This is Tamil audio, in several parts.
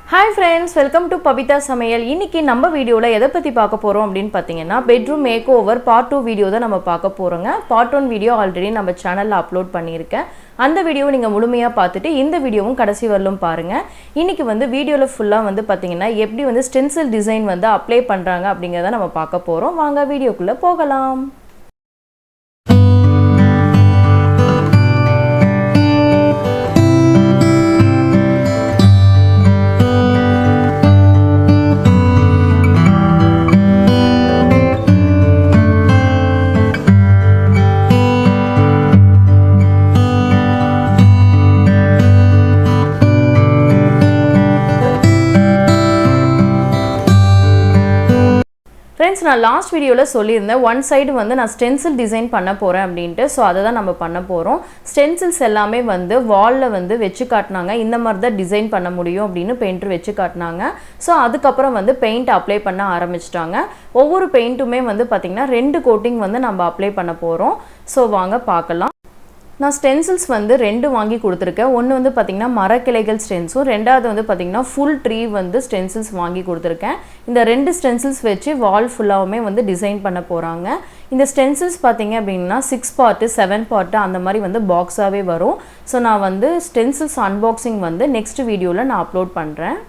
Hi friends, welcome to Pabeetha Samayal. இன்னைக்கு நம்ம வீடியோல எதை பத்தி பார்க்க போறோம் அப்படினு பாத்தீங்கன்னா bedroom makeover part 2 வீடியோ தான் நம்ம பார்க்க போறோங்க. part 1 வீடியோ ஆல்ரெடி நம்ம சேனல்ல அப்லோட் பண்ணியிருக்கேன். அந்த வீடியோவை நீங்க முழுமையா பார்த்துட்டு இந்த வீடியோவும் கடைசி வரலும் பாருங்க. இன்னைக்கு வந்து வீடியோல ஃபுல்லா வந்து பாத்தீங்கன்னா எப்படி வந்து stencil டிசைன் வந்து அப்ளை பண்றாங்க அப்படிங்கறத நம்ம பார்க்க போறோம். வாங்க வீடியோக்குள்ள போகலாம். Friends, நான் லாஸ்ட் வீடியோல சொல்லியிருந்தேன் one side வந்து நான் stencil டிசைன் பண்ண போறேன் அப்படினு. சோ அத தான் நம்ம பண்ண போறோம். stencils எல்லாமே வந்து வால்ல வந்து வெச்சு காட்னாங்க. இந்த மாதிரி தான் டிசைன் பண்ண முடியும் அப்படினு பெயிண்டர் வெச்சு காட்னாங்க. சோ அதுக்கு அப்புறம் வந்து பெயிண்ட் அப்ளை பண்ண ஆரம்பிச்சிட்டாங்க. ஒவ்வொரு பெயிண்ட்டுமே வந்து பாத்தீங்கன்னா ரெண்டு கோட்டிங் வந்து நம்ம அப்ளை பண்ண போறோம். சோ வாங்க பார்க்கலாம். நான் stencils வந்து ரெண்டு வாங்கி கொடுத்திருக்கேன். ஒன்னு வந்து பாத்தீங்கன்னா மரக்கிளைகள் stencil, ரெண்டாவது வந்து பாத்தீங்கன்னா full tree வந்து stencils வாங்கி கொடுத்திருக்கேன். இந்த ரெண்டு stencils வச்சு வால் ஃபுல்லாவுமே வந்து டிசைன் பண்ண போறாங்க. இந்த stencils பாத்தீங்க அப்படினா 6 part 7 part அந்த மாதிரி வந்து பாக்ஸாவே வரும். சோ நான் வந்து stencils unboxing வந்து next வீடியோல நான் அப்லோட் பண்றேன்.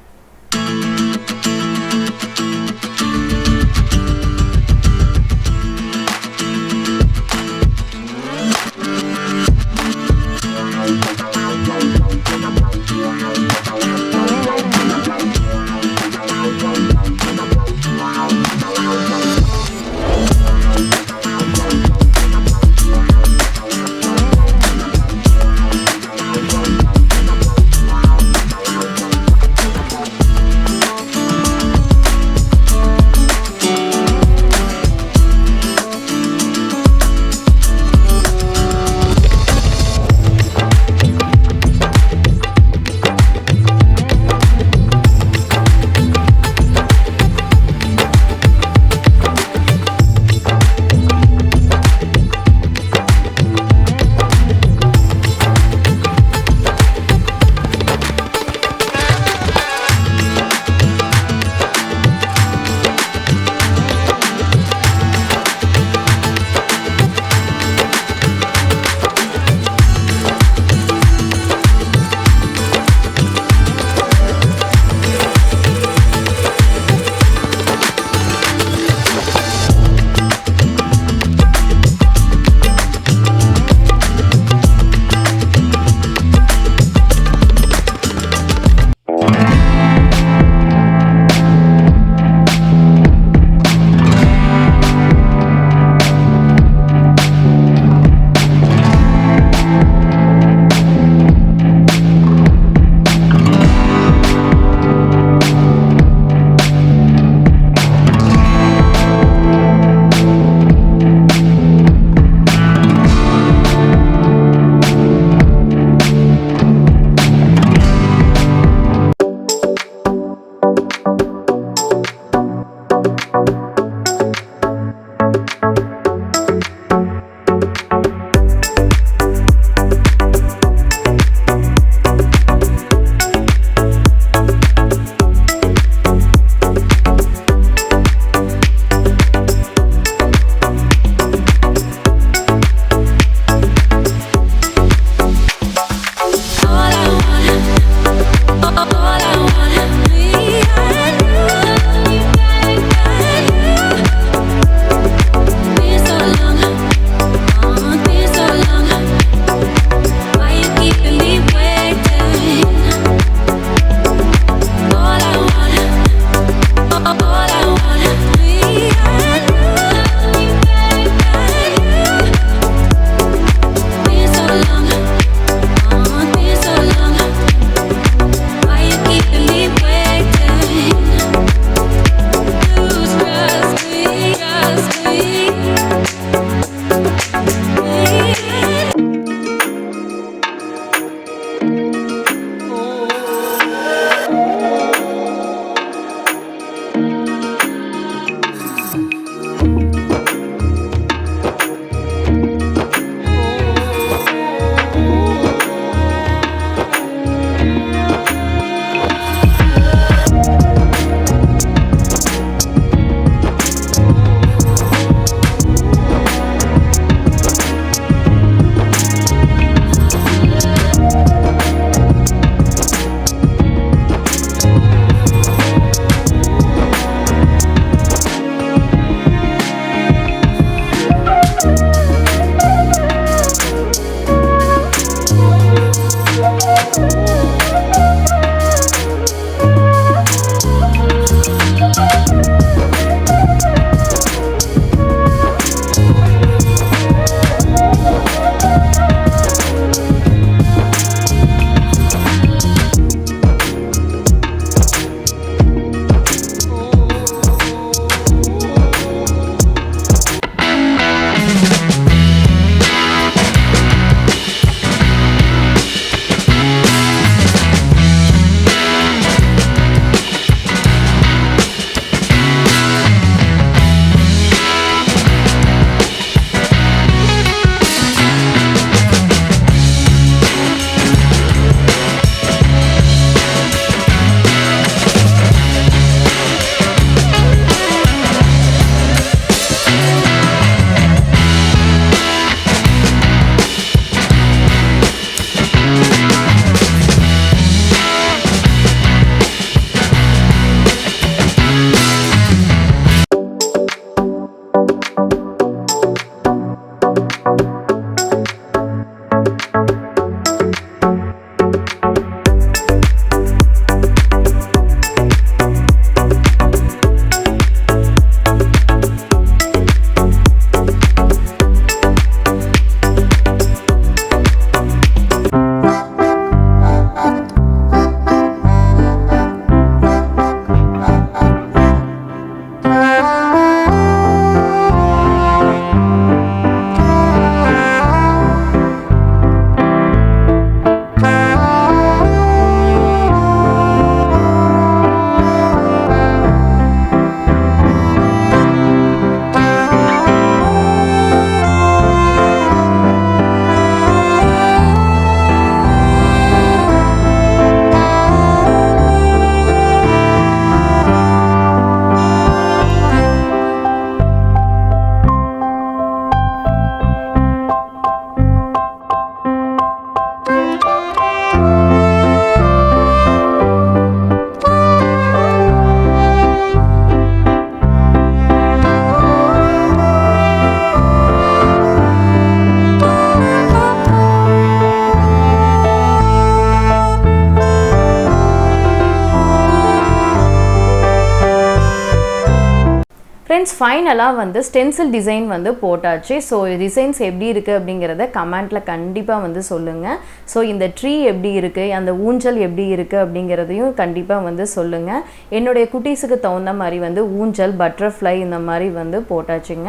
ஃப்ரெண்ட்ஸ் ஃபைனலாக வந்து ஸ்டென்சில் டிசைன் வந்து போட்டாச்சு. ஸோ டிசைன்ஸ் எப்படி இருக்குது அப்படிங்கிறத கமெண்ட்டில் கண்டிப்பாக வந்து சொல்லுங்கள். ஸோ இந்த ட்ரீ எப்படி இருக்குது, அந்த ஊஞ்சல் எப்படி இருக்குது அப்படிங்கிறதையும் கண்டிப்பாக வந்து சொல்லுங்கள். என்னுடைய குட்டீஸுக்கு தகுந்த மாதிரி வந்து ஊஞ்சல், பட்டர்ஃப்ளை இந்த மாதிரி வந்து போட்டாச்சுங்க.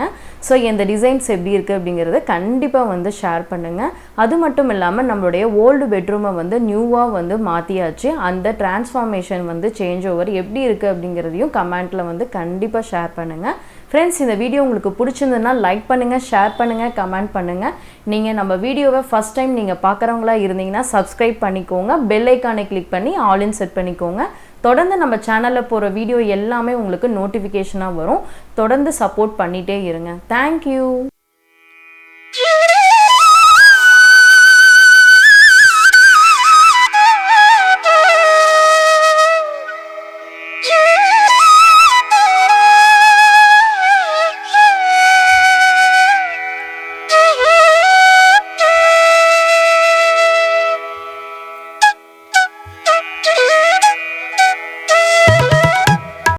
ஸோ இந்த டிசைன்ஸ் எப்படி இருக்குது அப்படிங்கிறத கண்டிப்பாக வந்து ஷேர் பண்ணுங்கள். அது மட்டும் இல்லாமல் நம்மளுடைய ஓல்டு பெட்ரூமை வந்து நியூவாக வந்து மாற்றியாச்சு. அந்த டிரான்ஸ்ஃபார்மேஷன் வந்து சேஞ்ச் ஓவர் எப்படி இருக்குது அப்படிங்கிறதையும் கமெண்ட்டில் வந்து கண்டிப்பாக ஷேர் பண்ணுங்கள். ஃப்ரெண்ட்ஸ், இந்த வீடியோ உங்களுக்கு பிடிச்சிருந்ததுன்னா லைக் பண்ணுங்கள், ஷேர் பண்ணுங்கள், கமெண்ட் பண்ணுங்கள். நீங்கள் நம்ம வீடியோவை ஃபஸ்ட் டைம் நீங்கள் பார்க்குறவங்களா இருந்தீங்கன்னா சப்ஸ்கிரைப் பண்ணிக்கோங்க, பெல் ஐக்கானை கிளிக் பண்ணி ஆல் இன் செட் பண்ணிக்கோங்க. தொடர்ந்து நம்ம சேனலில் போகிற வீடியோ எல்லாமே உங்களுக்கு நோட்டிஃபிகேஷனாக வரும். தொடர்ந்து சப்போர்ட் பண்ணிகிட்டே இருங்க. தேங்க்யூ.